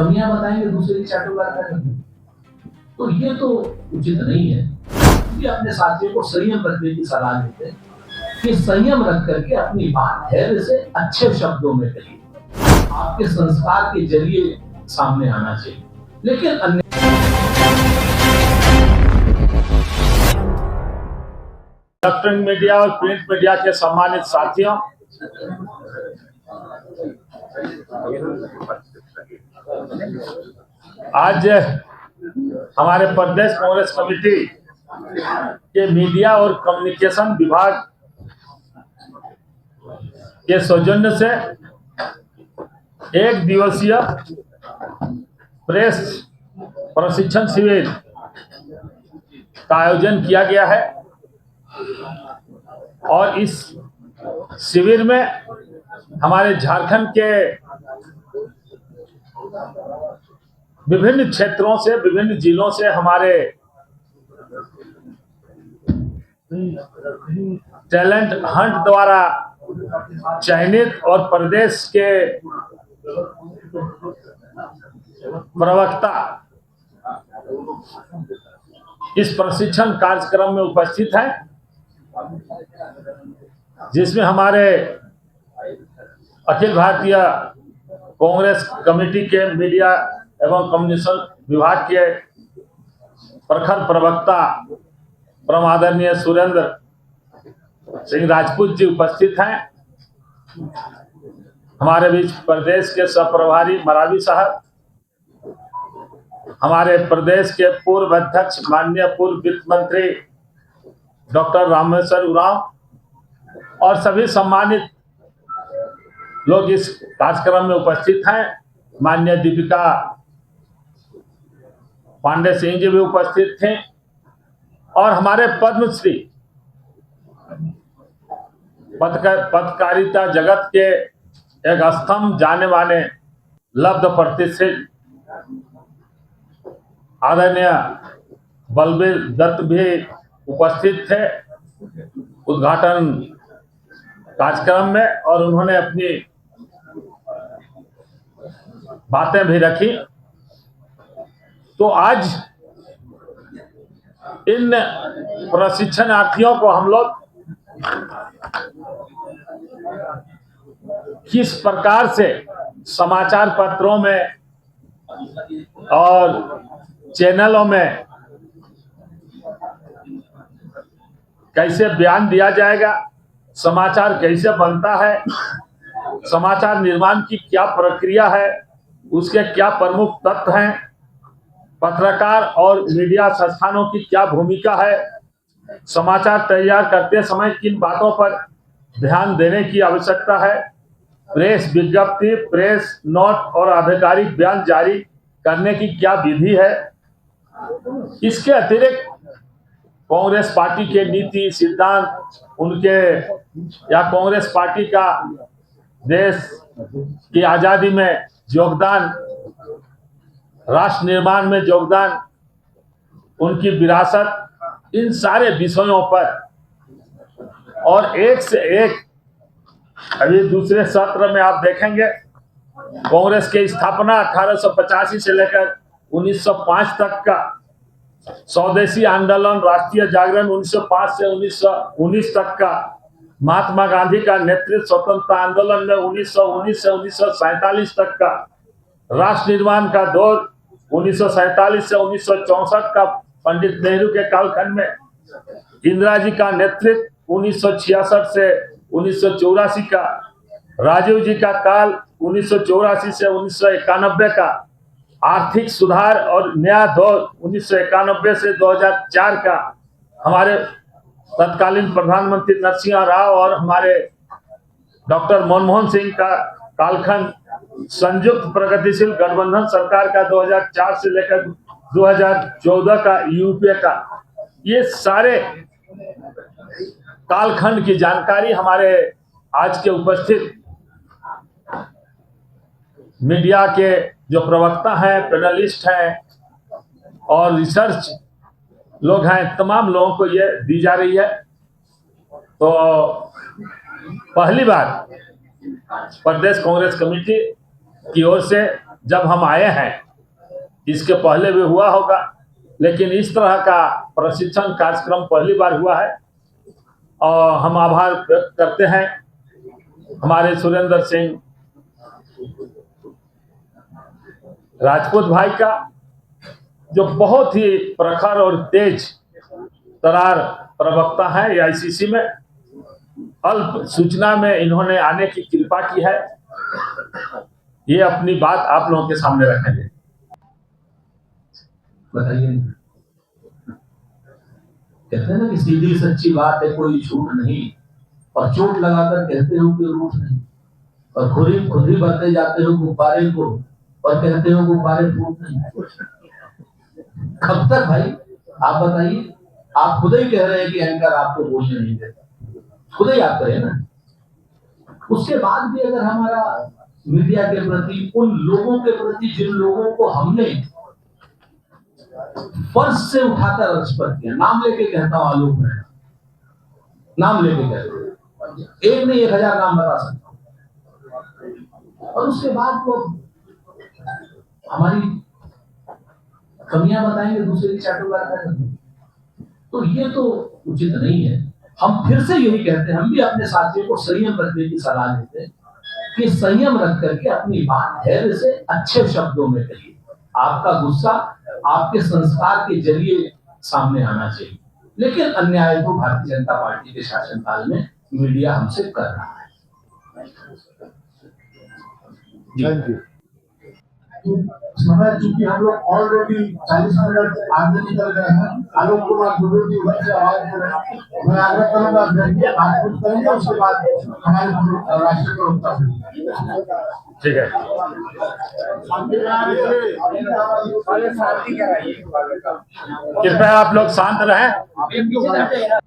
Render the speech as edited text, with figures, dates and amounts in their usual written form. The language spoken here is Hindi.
कमियां बताएंगे, दूसरे की चाटुकार करेंगे, तो ये तो उचित नहीं है। कि अपने साथियों को संयम रखने की सलाह देते हैं कि संयम रख करके अपनी बात धैर्य से अच्छे शब्दों में कहिए, आपके संस्कार के जरिए सामने आना चाहिए। लेकिन अन्य इलेक्ट्रॉनिक मीडिया और प्रिंट मीडिया के सम्मानित साथियों, आज हमारे प्रदेश कांग्रेस कमेटी के मीडिया और कम्युनिकेशन विभाग के सौजन्य से एक दिवसीय प्रेस प्रशिक्षण शिविर का आयोजन किया गया है और इस शिविर में हमारे झारखंड के विभिन्न क्षेत्रों से, विभिन्न जिलों से हमारे टैलेंट हंट द्वारा चयनित और प्रदेश के प्रवक्ता इस प्रशिक्षण कार्यक्रम में उपस्थित हैं, जिसमें हमारे अखिल भारतीय कांग्रेस कमेटी के मीडिया एवं कम्युनिकेशन विभाग के प्रखर प्रवक्ता परम आदरणीय सुरेंद्र सिंह राजपूत जी उपस्थित हैं। हमारे बीच प्रदेश के सह प्रभारी मरावी साहब, हमारे प्रदेश के पूर्व अध्यक्ष माननीय पूर्व वित्त मंत्री डॉक्टर रामेश्वर उरांव और सभी सम्मानित लोग इस कार्यक्रम में उपस्थित हैं। माननीय दीपिका पांडे सिंह जी भी उपस्थित थे और हमारे पद्मश्री पत्रकारिता जगत के एक स्तंभ जाने माने लब्ध प्रतिष्ठित आदरणीय बलबीर दत्त भी उपस्थित थे उद्घाटन कार्यक्रम में और उन्होंने अपनी बातें भी रखी। तो आज इन प्रशिक्षणार्थियों को हम लोग किस प्रकार से समाचार पत्रों में और चैनलों में कैसे बयान दिया जाएगा, समाचार कैसे बनता है, समाचार निर्माण की क्या प्रक्रिया है, उसके क्या प्रमुख तत्व हैं, पत्रकार और मीडिया संस्थानों की क्या भूमिका है, समाचार तैयार करते समय किन बातों पर ध्यान देने की आवश्यकता है, प्रेस विज्ञप्ति, प्रेस नोट और आधिकारिक बयान जारी करने की क्या विधि है। इसके अतिरिक्त कांग्रेस पार्टी के नीति सिद्धांत, उनके या कांग्रेस पार्टी का देश की आजादी में योगदान, राष्ट्र निर्माण में योगदान, उनकी विरासत, इन सारे विषयों पर और एक से एक अभी दूसरे सत्र में आप देखेंगे कांग्रेस की स्थापना 1885 से लेकर 1905 तक का स्वदेशी आंदोलन, राष्ट्रीय जागरण 1905 से 1919 तक का, महात्मा गांधी का नेतृत्व स्वतंत्रता आंदोलन में 1919 से 1947 तक का, राष्ट्र निर्माण का दौर 1947 से 1964 का, पंडित नेहरू के कालखंड में इंदिरा जी का नेतृत्व 1966 से 1984 का, राजीव जी का काल 1984 से 1991 का, आर्थिक सुधार और नया दौर 1991 से 2004 का, हमारे तत्कालीन प्रधानमंत्री नरसिंह राव और हमारे डॉक्टर मनमोहन सिंह का कालखंड, संयुक्त प्रगतिशील गठबंधन सरकार का 2004 से लेकर 2014 का, यूपीए का, ये सारे कालखंड की जानकारी हमारे आज के उपस्थित मीडिया के जो प्रवक्ता हैं, पैनलिस्ट हैं और रिसर्च लोग हैं, तमाम लोगों को ये दी जा रही है। तो पहली बार प्रदेश कांग्रेस कमेटी की ओर से जब हम आए हैं, इसके पहले भी हुआ होगा, लेकिन इस तरह का प्रशिक्षण कार्यक्रम पहली बार हुआ है। और हम आभार व्यक्त करते हैं हमारे सुरेंद्र सिंह राजपूत भाई का, जो बहुत ही प्रखर और तेज तरार प्रवक्ता है AICC में। अल्प सूचना में इन्होंने आने की कृपा की है। ये अपनी बात आप लोगों के सामने रखेंगे। बताइए, कहते हैं ना कि सीधी सच्ची बात है, कोई झूठ नहीं, और चोट लगाकर कहते हो कि रूठ नहीं, और खुद ही भरते जाते हो गुब्बारे को और कहते हो गुब्बारे फूट नहीं। कब तक भाई, आप बताइए। आप खुद ही कह रहे हैं कि एंकर आपको बोलने नहीं देता, खुद ही आप करें ना। उसके बाद भी अगर हमारा मीडिया के प्रति, उन लोगों के प्रति जिन लोगों को हमने फर्श से उठाकर अर्ज पर किया, नाम लेके कहता हूं, आलोक है, नाम लेके कहता हूं, एक नहीं 1000 नाम बता सकता हूं, और उसके बाद वो हमारी कमियां बताएंगे, दूसरे की चाटुकार करेंगे, तो ये तो उचित नहीं है। हम फिर से यही कहते हैं, हम भी अपने साथियों को संयम रखने की सलाह देते हैं कि संयम रख करके अपनी बात धैर्य से अच्छे शब्दों में कहिए। आपका गुस्सा आपके संस्कार के जरिए सामने आना चाहिए, लेकिन अन्याय को भारतीय जनता पार्टी के शासनकाल में मीडिया हमसे कर रहा है। समय चूंकि हम लोग ऑलरेडी 40 मिनट आगे निकल गए हैं, आलोक कुमार दुबे जी उधर से आवाज दे रहे हैं। मैं आग्रह करूंगा आप कुछ करेंगे, उसके बाद हमारे राष्ट्रीय प्रवक्ता ठीक है। कृपया आप लोग शांत रहें।